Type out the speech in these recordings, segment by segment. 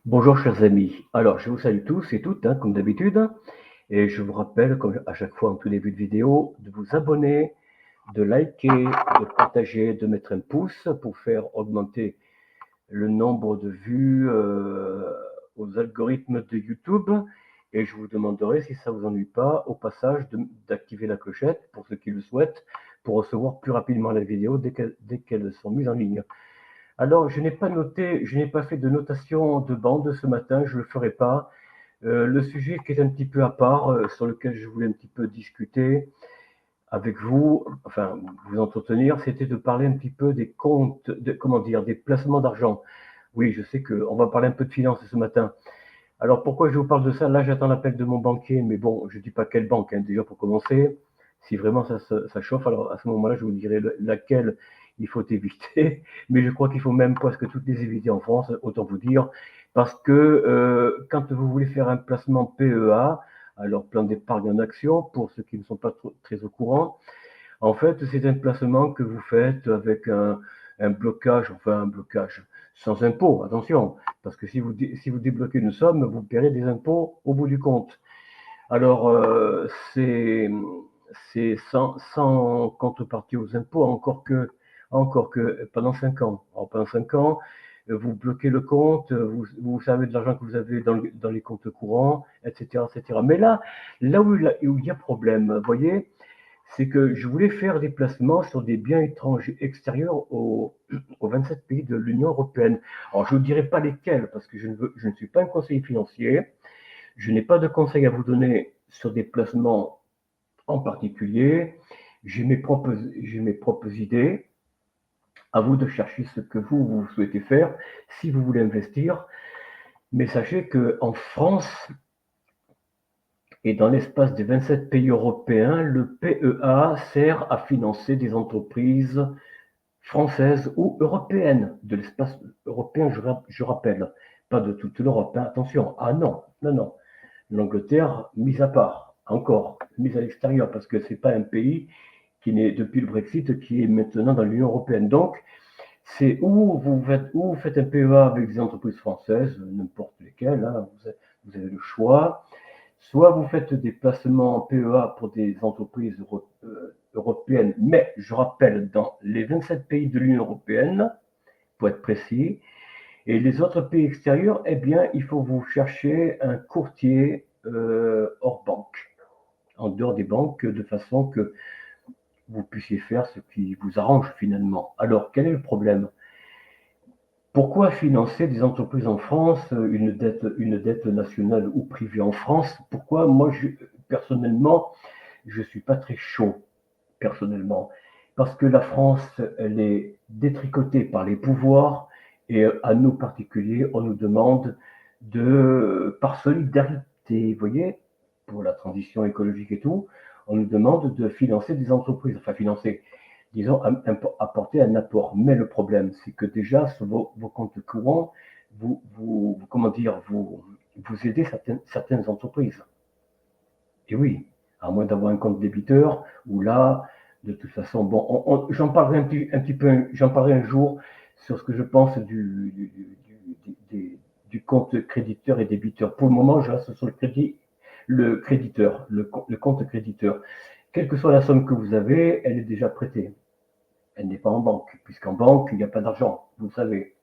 Bonjour chers amis. Alors je vous salue tous et toutes, comme d'habitude, et je vous rappelle, comme à chaque fois en tout début de vidéo, de vous abonner, de liker, de partager, de mettre un pouce pour faire augmenter le nombre de vues aux algorithmes de YouTube. Et je vous demanderai, si ça ne vous ennuie pas, au passage d'activer la clochette pour ceux qui le souhaitent, pour recevoir plus rapidement les vidéos dès qu'elles sont mises en ligne. Alors, je n'ai pas fait de notation de bande ce matin, je ne le ferai pas. Le sujet qui est un petit peu à part, sur lequel je voulais un petit peu discuter avec vous, enfin, vous entretenir, c'était de parler un petit peu des comptes, comment dire, des placements d'argent. Oui, je sais qu'on va parler un peu de finance ce matin. Alors, pourquoi je vous parle de ça? Là, j'attends l'appel de mon banquier, mais bon, je ne dis pas quelle banque, déjà pour commencer. Si vraiment ça chauffe, alors à ce moment-là, je vous dirai laquelle il faut éviter. Mais je crois qu'il faut même presque toutes les éviter en France, autant vous dire, parce que quand vous voulez faire un placement PEA, alors plan d'épargne en action, pour ceux qui ne sont pas très au courant, en fait, c'est un placement que vous faites avec un blocage, enfin un blocage sans impôt, attention, parce que si vous débloquez une somme, vous paierez des impôts au bout du compte. Alors, c'est sans contrepartie aux impôts, encore que pendant 5 ans. Alors, pendant 5 ans, vous bloquez le compte, vous savez de l'argent que vous avez dans les comptes courants, etc., etc. Mais là où il y a problème, vous voyez, c'est que je voulais faire des placements sur des biens étrangers extérieurs aux 27 pays de l'Union européenne. Alors, je ne vous dirai pas lesquels, parce que je ne suis pas un conseiller financier. Je n'ai pas de conseils à vous donner sur des placements en particulier. J'ai mes propres idées. À vous de chercher ce que vous souhaitez faire si vous voulez investir. Mais sachez qu'en France et dans l'espace des 27 pays européens, le PEA sert à financer des entreprises françaises ou européennes, de l'espace européen, je rappelle, pas de toute l'Europe, hein. Attention, ah non, non, non, l'Angleterre mise à part, encore, mise à l'extérieur, parce que c'est pas un pays qui n'est, depuis le Brexit, qui est maintenant dans l'Union européenne. Donc, c'est où vous faites un PEA avec des entreprises françaises, n'importe lesquelles, hein, vous avez le choix. Soit vous faites des placements en PEA pour des entreprises européennes, mais je rappelle, dans les 27 pays de l'Union européenne, pour être précis, et les autres pays extérieurs, eh bien, il faut vous chercher un courtier hors banque, en dehors des banques, de façon que vous puissiez faire ce qui vous arrange finalement. Alors, quel est le problème? Pourquoi financer des entreprises en France, une dette nationale ou privée en France? Pourquoi moi, personnellement, je ne suis pas très chaud, personnellement? Parce que la France, elle est détricotée par les pouvoirs et à nous particuliers, on nous demande par solidarité, vous voyez, pour la transition écologique et tout, on nous demande de financer des entreprises, enfin financer, disons, apporter un apport. Mais le problème, c'est que déjà, sur vos comptes courants, comment dire, vous aidez certaines entreprises. Et oui, à moins d'avoir un compte débiteur, où là, de toute façon, bon, j'en parlerai un petit peu, j'en parlerai un jour sur ce que je pense du compte créditeur et débiteur. Pour le moment, je reste sur le créditeur, le compte créditeur. Quelle que soit la somme que vous avez, elle est déjà prêtée. Elle n'est pas en banque, puisqu'en banque, il n'y a pas d'argent, vous le savez.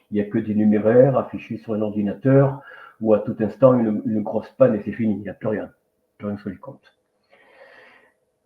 Il n'y a que des numéraires affichés sur un ordinateur, où à tout instant, une grosse panne et c'est fini, il n'y a plus rien. Plus rien sur les comptes.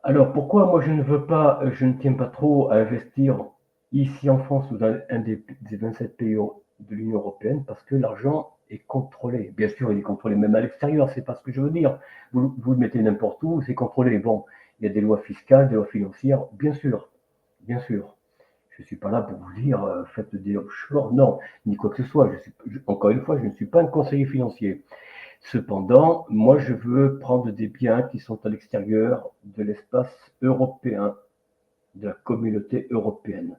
Alors pourquoi moi je ne tiens pas trop à investir ici en France ou dans un des 27 pays de l'Union européenne? Parce que l'argent est contrôlé. Bien sûr, il est contrôlé même à l'extérieur, c'est pas ce que je veux dire. Vous le mettez n'importe où, c'est contrôlé. Bon, il y a des lois fiscales, des lois financières, bien sûr, bien sûr. Je ne suis pas là pour vous dire faites des offshore, non, ni quoi que ce soit. Encore une fois, je ne suis pas un conseiller financier. Cependant, moi, je veux prendre des biens qui sont à l'extérieur de l'espace européen, de la communauté européenne.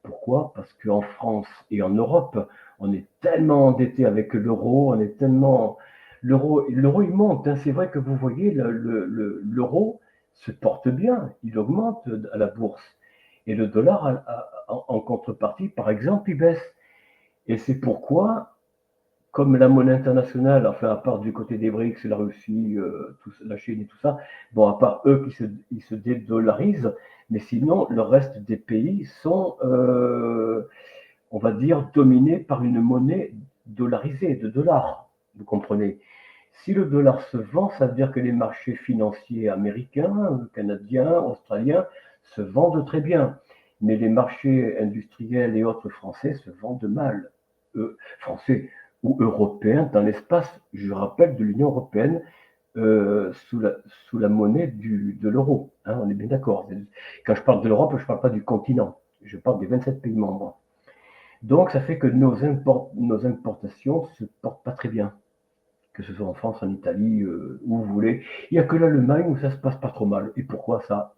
Pourquoi? Parce qu'en France et en Europe, on est tellement endetté avec l'euro, on est tellement... L'euro, il monte, hein. C'est vrai que vous voyez, l'euro se porte bien, il augmente à la bourse. Et le dollar, en contrepartie, par exemple, il baisse. Et c'est pourquoi, comme la monnaie internationale, enfin à part du côté des BRICS, la Russie, la Chine et tout ça, bon, à part eux ils se dédollarisent, mais sinon le reste des pays sont, on va dire, dominés par une monnaie dollarisée, de dollars. Vous comprenez? Si le dollar se vend, ça veut dire que les marchés financiers américains, canadiens, australiens se vendent très bien. Mais les marchés industriels et autres français se vendent mal. Français ou européens dans l'espace, je rappelle, de l'Union européenne, sous, sous la monnaie de l'euro. Hein, on est bien d'accord. Quand je parle de l'Europe, je ne parle pas du continent. Je parle des 27 pays membres. Donc, ça fait que nos importations ne se portent pas très bien, que ce soit en France, en Italie, où vous voulez. Il n'y a que l'Allemagne où ça se passe pas trop mal. Et pourquoi ça?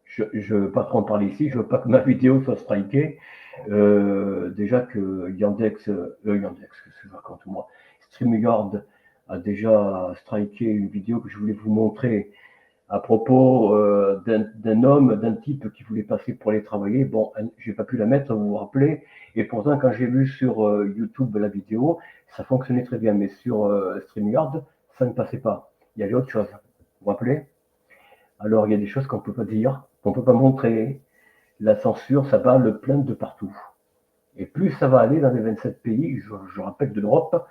Je ne veux pas trop en parler ici, je veux pas que ma vidéo soit strikée. Déjà que Yandex, qu'est-ce que je raconte moi? StreamYard a déjà striké une vidéo que je voulais vous montrer à propos d'un homme, d'un type qui voulait passer pour aller travailler. Bon, j'ai pas pu la mettre, vous vous rappelez. Et pourtant, quand j'ai vu sur YouTube la vidéo, ça fonctionnait très bien. Mais sur StreamYard, ça ne passait pas. Il y avait autre chose. Vous vous rappelez? Alors, il y a des choses qu'on ne peut pas dire, qu'on ne peut pas montrer. La censure, ça va le plaindre de partout. Et plus ça va aller dans les 27 pays, je rappelle, de l'Europe,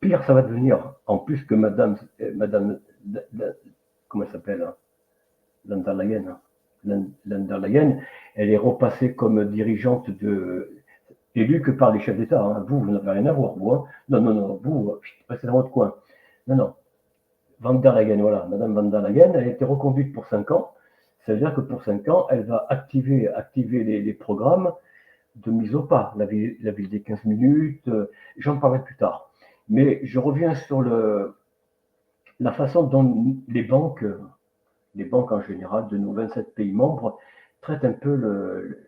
pire ça va devenir. En plus que Madame comment elle s'appelle, hein, Landerleyen, elle est repassée comme dirigeante élue que par les chefs d'État. Hein. Vous n'avez rien à voir, vous. Hein. Non, non, non, vous, restez dans votre coin. Non, non. Van der Leyen, voilà, Madame Van der Leyen, elle a été reconduite pour 5 ans. Ça veut dire que pour 5 ans, elle va activer les programmes de mise au pas, la ville des 15 minutes, j'en parlerai plus tard. Mais je reviens sur la façon dont les banques en général de nos 27 pays membres traitent un peu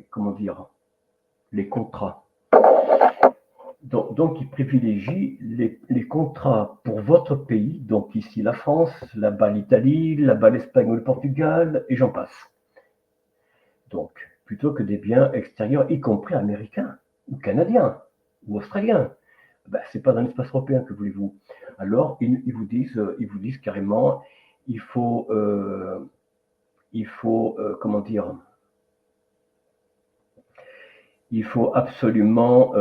comment dire, les contrats. Donc ils privilégient les contrats pour votre pays, donc ici la France, là-bas l'Italie, là-bas l'Espagne ou le Portugal, et j'en passe. Donc, plutôt que des biens extérieurs, y compris américains, ou canadiens, ou australiens. Ben, c'est pas dans l'espace européen, que voulez-vous. Alors, ils vous disent carrément, il faut, comment dire, il faut absolument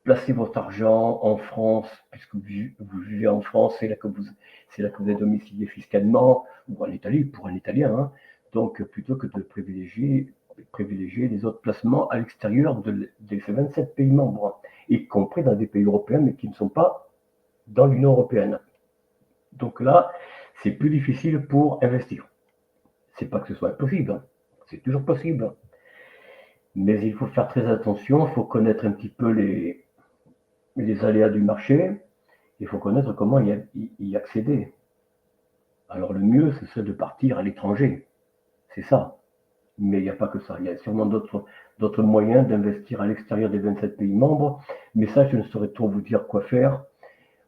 placer votre argent en France, puisque vous vivez en France, c'est là que vous êtes domicilié fiscalement, ou en Italie, pour un Italien. Hein. Donc, plutôt que de privilégier les autres placements à l'extérieur de ces 27 pays membres, y compris dans des pays européens, mais qui ne sont pas dans l'Union européenne. Donc là, c'est plus difficile pour investir. C'est pas que ce soit impossible, hein. C'est toujours possible. Mais il faut faire très attention, il faut connaître un petit peu les aléas du marché, il faut connaître comment y accéder. Alors le mieux, ce serait de partir à l'étranger, c'est ça. Mais il n'y a pas que ça, il y a sûrement d'autres moyens d'investir à l'extérieur des 27 pays membres, mais ça, je ne saurais trop vous dire quoi faire.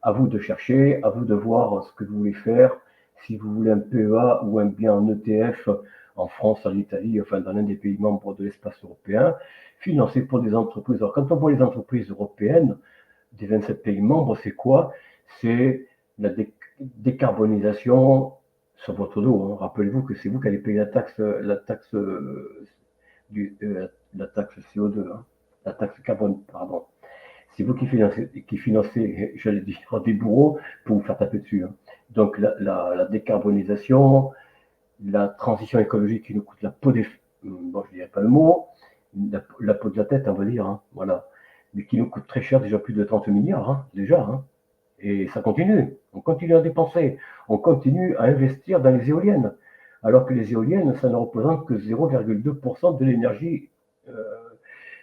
À vous de chercher, à vous de voir ce que vous voulez faire. Si vous voulez un PEA ou un bien en ETF en France, en Italie, enfin dans l'un des pays membres de l'espace européen, financé pour des entreprises. Alors quand on voit les entreprises européennes des 27 pays membres, c'est quoi? C'est la décarbonisation sur votre dos. Hein. Rappelez-vous que c'est vous qui allez payer la taxe CO2, hein, la taxe carbone, pardon. C'est vous qui financez, j'allais dire, des bourreaux pour vous faire taper dessus. Hein. Donc la décarbonisation, la transition écologique qui nous coûte la peau bon, je ne dirais pas le mot, la peau de la tête, on va dire, hein, voilà, mais qui nous coûte très cher, déjà plus de 30 milliards, hein, déjà, hein. Et ça continue, on continue à dépenser, on continue à investir dans les éoliennes, alors que les éoliennes, ça ne représente que 0,2% de l'énergie euh,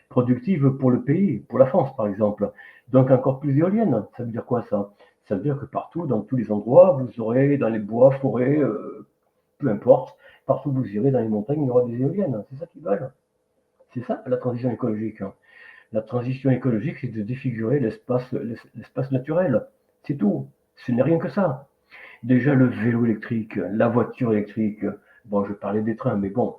productive pour le pays, pour la France par exemple. Donc encore plus d'éoliennes. Ça veut dire quoi ça? Ça veut dire que partout, dans tous les endroits, vous aurez dans les bois, forêts, peu importe, partout où vous irez dans les montagnes, il y aura des éoliennes. C'est ça qu'ils veulent. C'est ça la transition écologique. La transition écologique, c'est de défigurer l'espace naturel. C'est tout. Ce n'est rien que ça. Déjà le vélo électrique, la voiture électrique, bon je parlais des trains, mais bon,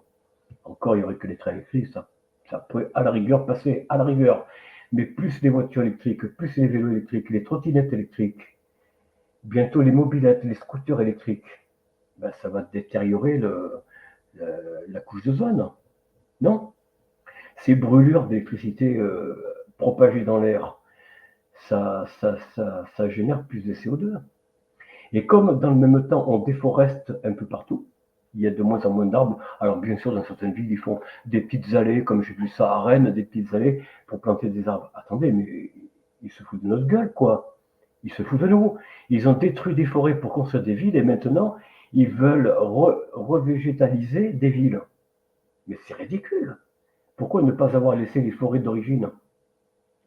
encore il n'y aurait que les trains électriques, ça Ça pourrait à la rigueur passer, à la rigueur. Mais plus les voitures électriques, plus les vélos électriques, les trottinettes électriques, bientôt les mobylettes, les scooters électriques, ben, ça va détériorer la couche d'ozone. Non? Ces brûlures d'électricité propagées dans l'air, ça génère plus de CO2. Et comme dans le même temps, on déforeste un peu partout, il y a de moins en moins d'arbres. Alors bien sûr, dans certaines villes, ils font des petites allées, comme j'ai vu ça à Rennes, des petites allées pour planter des arbres. Attendez, mais ils se foutent de notre gueule, quoi. Ils se foutent de nous. Ils ont détruit des forêts pour construire des villes et maintenant, ils veulent revégétaliser des villes. Mais c'est ridicule. Pourquoi ne pas avoir laissé les forêts d'origine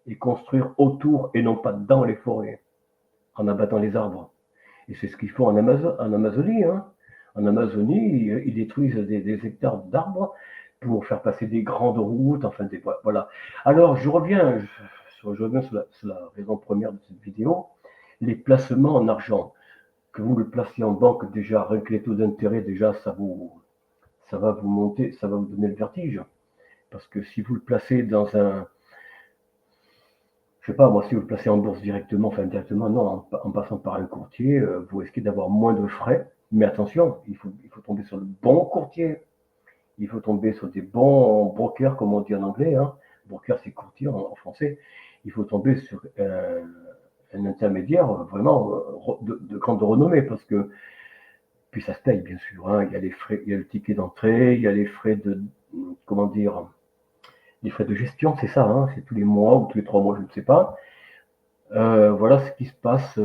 et construire autour et non pas dans les forêts en abattant les arbres? Et c'est ce qu'ils font en Amazonie. Hein. En Amazonie, ils détruisent des hectares d'arbres pour faire passer des grandes routes. Enfin, voilà. Alors, je reviens sur la raison première de cette vidéo. Les placements en argent. Que vous le placiez en banque, déjà, avec les taux d'intérêt, déjà, ça va vous monter, ça va vous donner le vertige. Parce que si vous le placez dans un, je sais pas, moi, si vous le placez en bourse directement, enfin directement, non, en passant par un courtier, vous risquez d'avoir moins de frais. Mais attention, il faut tomber sur le bon courtier. Il faut tomber sur des bons brokers, comme on dit en anglais. Hein. Broker, c'est courtier en français. Il faut tomber sur un intermédiaire vraiment de grande renommée, parce que puis ça se paye, bien sûr. Hein. Il y a les frais, il y a le ticket d'entrée, il y a les frais de, comment dire, les frais de gestion, c'est ça. Hein. C'est tous les mois ou tous les 3 mois, je ne sais pas. Voilà ce qui se passe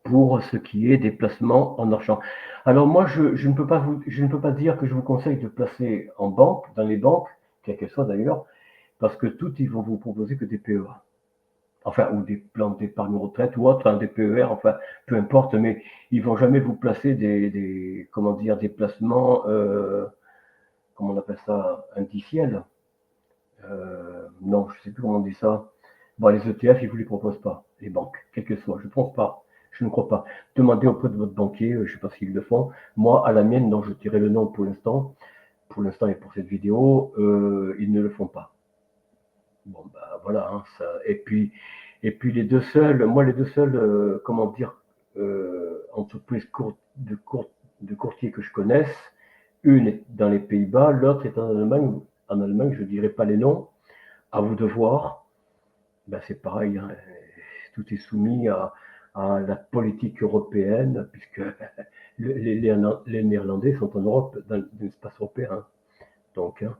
pour ce qui est des placements en argent. Alors moi, je ne peux pas dire que je vous conseille de placer en banque, dans les banques, quelles qu'elles soient d'ailleurs, parce que toutes, ils vont vous proposer que des PEA. Enfin, ou des plans d'épargne retraite ou autre, hein, des PER, enfin, peu importe, mais ils vont jamais vous placer comment dire, des placements, comment on appelle ça, indiciels. Non, je sais plus comment on dit ça. Bon, les ETF, ils vous les proposent pas, les banques, quelles que soient. Je pense pas. Je ne crois pas. Demandez auprès de votre banquier, je ne sais pas s'ils le font. Moi, à la mienne, dont je tirais le nom pour l'instant et pour cette vidéo, ils ne le font pas. Bon, bah voilà. Hein, ça. Et puis les deux seuls, comment dire, entreprises de courtier que je connaisse, une est dans les Pays-Bas, l'autre est en Allemagne. En Allemagne, je ne dirai pas les noms. À vous de voir. Ben, c'est pareil, hein, tout est soumis à la politique européenne, puisque les Néerlandais sont en Europe, dans l'espace européen. Donc, hein,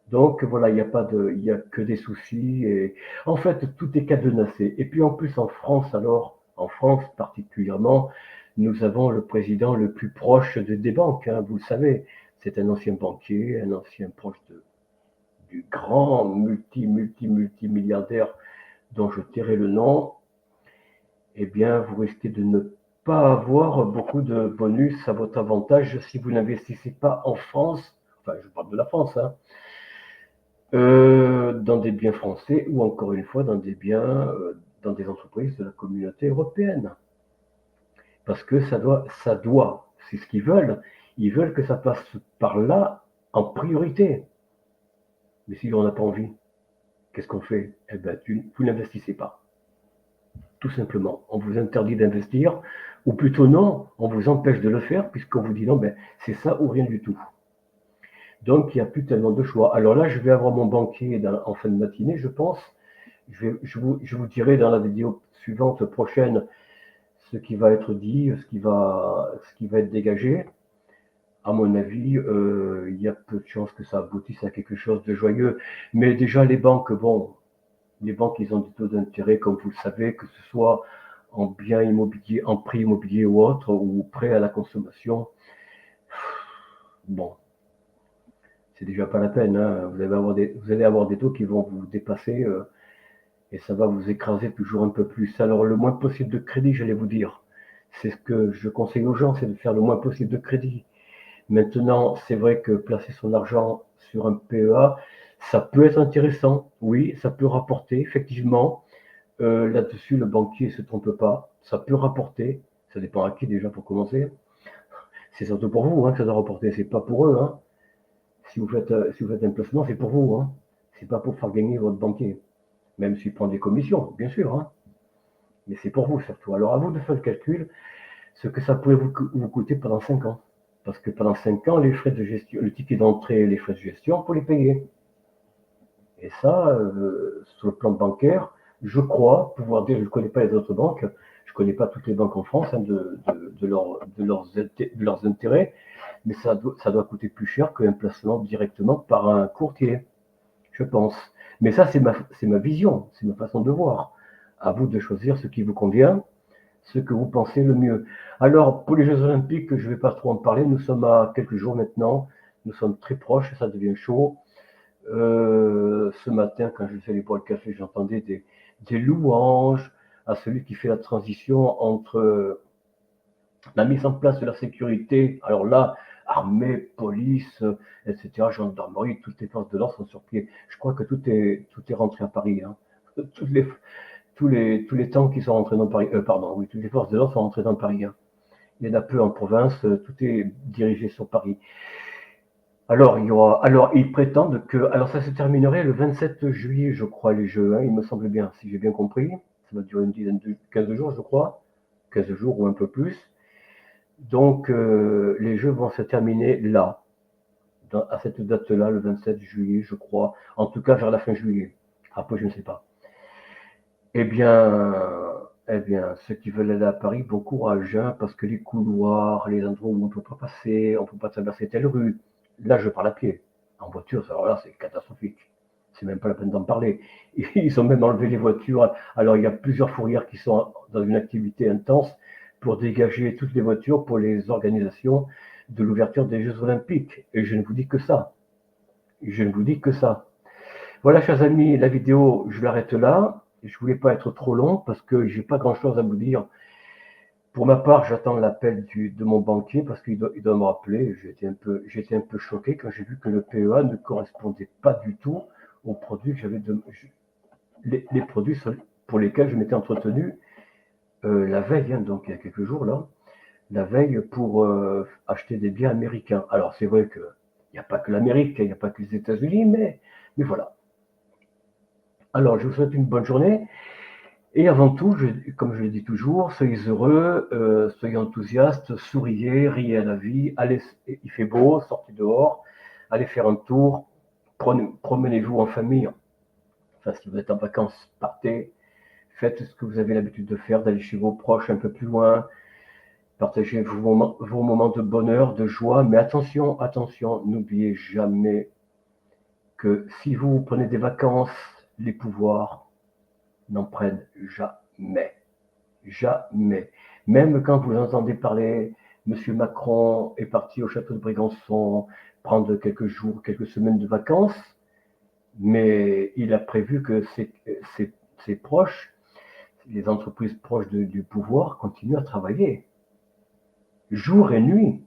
donc voilà, il y a que des soucis. Et en fait, tout est cadenassé. Et puis en plus, en France, alors, en France particulièrement, nous avons le président le plus proche des banques, hein, vous le savez. C'est un ancien banquier, un ancien proche du grand multimilliardaire dont je tairai le nom, eh bien, vous risquez de ne pas avoir beaucoup de bonus à votre avantage si vous n'investissez pas en France, enfin, je parle de la France, hein, dans des biens français ou encore une fois dans des biens, dans des entreprises de la communauté européenne. Parce que c'est ce qu'ils veulent. Ils veulent que ça passe par là en priorité. Mais si on n'a pas envie, qu'est-ce qu'on fait? Eh bien, vous n'investissez pas. Tout simplement. On vous interdit d'investir, ou plutôt non, on vous empêche de le faire, puisqu'on vous dit non, ben, c'est ça ou rien du tout. Donc, il n'y a plus tellement de choix. Alors là, je vais avoir mon banquier en fin de matinée, je pense. Je vous dirai dans la vidéo suivante, prochaine, ce qui va être dit, ce qui va être dégagé. À mon avis, il y a peu de chances que ça aboutisse à quelque chose de joyeux. Mais déjà, les banques, bon, les banques, ils ont des taux d'intérêt, comme vous le savez, que ce soit en biens immobiliers, en prix immobilier ou autre, ou prêt à la consommation. Bon, c'est déjà pas la peine. Hein. Vous allez avoir des taux qui vont vous dépasser et ça va vous écraser toujours un peu plus. Alors, le moins possible de crédit, j'allais vous dire. C'est ce que je conseille aux gens, c'est de faire le moins possible de crédit. Maintenant, c'est vrai que placer son argent sur un PEA, ça peut être intéressant. Oui, ça peut rapporter, effectivement. Là-dessus, le banquier ne se trompe pas. Ça peut rapporter. Ça dépend à qui déjà pour commencer. C'est surtout pour vous hein, que ça doit rapporter. C'est pas pour eux. Hein. Si vous faites un placement, c'est pour vous, hein. C'est pas pour faire gagner votre banquier. Même s'il prend des commissions, bien sûr, hein. Mais c'est pour vous surtout. Alors à vous de faire le calcul, ce que ça pourrait vous coûter pendant 5 ans. Parce que pendant 5 ans, les frais de gestion, le ticket d'entrée et les frais de gestion, il faut les payer. Et ça, sur le plan bancaire, je crois pouvoir dire, je ne connais pas les autres banques, je ne connais pas toutes les banques en France, hein, de leurs intérêts, mais ça doit coûter plus cher qu'un placement directement par un courtier, je pense. Mais ça, c'est ma vision, c'est ma façon de voir. À vous de choisir ce qui vous convient, ce que vous pensez le mieux. Alors, pour les Jeux Olympiques, je ne vais pas trop en parler, nous sommes à quelques jours maintenant, nous sommes très proches, ça devient chaud. Ce matin, quand je faisais les bois de café, j'entendais des louanges à celui qui fait la transition entre la mise en place de la sécurité. Alors là, armée, police, etc., gendarmerie, toutes les forces de l'ordre sont sur pied. Je crois que tout est rentré à Paris, hein. Tous les tanks qui sont rentrés dans Paris, pardon, oui, toutes les forces de l'ordre sont rentrées dans Paris, hein. Il y en a peu en province, tout est dirigé sur Paris. Alors, ils prétendent que, alors ça se terminerait le 27 juillet, je crois, les Jeux, hein, il me semble bien, si j'ai bien compris. Ça va durer une dizaine de 15 jours, je crois. 15 jours ou un peu plus. Donc, les Jeux vont se terminer là, à cette date-là, le 27 juillet, je crois. En tout cas, vers la fin juillet. Après, je ne sais pas. Eh bien, ceux qui veulent aller à Paris, bon courage, hein, parce que les couloirs, les endroits où on ne peut pas passer, on ne peut pas traverser telle rue. Là, je parle à pied. En voiture, alors là, c'est catastrophique. C'est même pas la peine d'en parler. Ils ont même enlevé les voitures. Alors, il y a plusieurs fourrières qui sont dans une activité intense pour dégager toutes les voitures pour les organisations de l'ouverture des Jeux Olympiques. Et je ne vous dis que ça. Je ne vous dis que ça. Voilà, chers amis, la vidéo, je l'arrête là. Je voulais pas être trop long parce que j'ai pas grand chose à vous dire. Pour ma part, j'attends l'appel de mon banquier parce qu'il doit me rappeler. J'étais un peu choqué quand j'ai vu que le PEA ne correspondait pas du tout aux produits que les produits pour lesquels je m'étais entretenu la veille, hein, donc il y a quelques jours là, la veille pour acheter des biens américains. Alors c'est vrai qu'il n'y a pas que l'Amérique, il n'y a pas que les États-Unis, mais voilà. Alors je vous souhaite une bonne journée. Et avant tout, comme je le dis toujours, soyez heureux, soyez enthousiastes, souriez, riez à la vie, allez, il fait beau, sortez dehors, allez faire un tour, promenez-vous en famille. Enfin, si vous êtes en vacances, partez, faites ce que vous avez l'habitude de faire, d'aller chez vos proches un peu plus loin, partagez vos moments de bonheur, de joie, mais attention, n'oubliez jamais que si vous prenez des vacances, les pouvoirs n'en prennent jamais. Jamais. Même quand vous entendez parler, M. Macron est parti au château de Brégançon prendre quelques jours, quelques semaines de vacances, mais il a prévu que ses proches, les entreprises proches du pouvoir, continuent à travailler. Jour et nuit.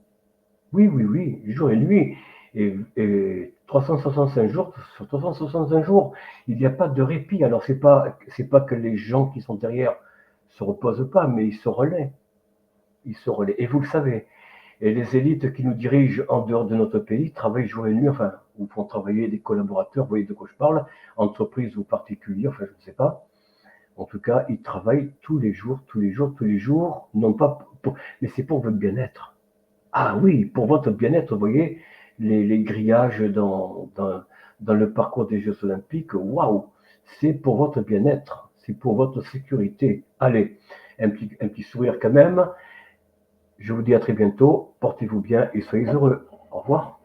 Oui, jour et nuit. Et 365 jours, sur 365 jours, il n'y a pas de répit. Alors, c'est pas que les gens qui sont derrière se reposent pas, mais ils se relaient. Et vous le savez. Et les élites qui nous dirigent en dehors de notre pays travaillent jour et nuit, enfin, ou font travailler des collaborateurs, vous voyez de quoi je parle, entreprises ou particuliers, enfin, je ne sais pas. En tout cas, ils travaillent tous les jours, non pas mais c'est pour votre bien-être. Ah oui, pour votre bien-être, vous voyez, les grillages dans le parcours des Jeux Olympiques, waouh, c'est pour votre bien-être, c'est pour votre sécurité. Allez, un petit sourire quand même. Je vous dis à très bientôt, portez-vous bien et soyez heureux. Au revoir.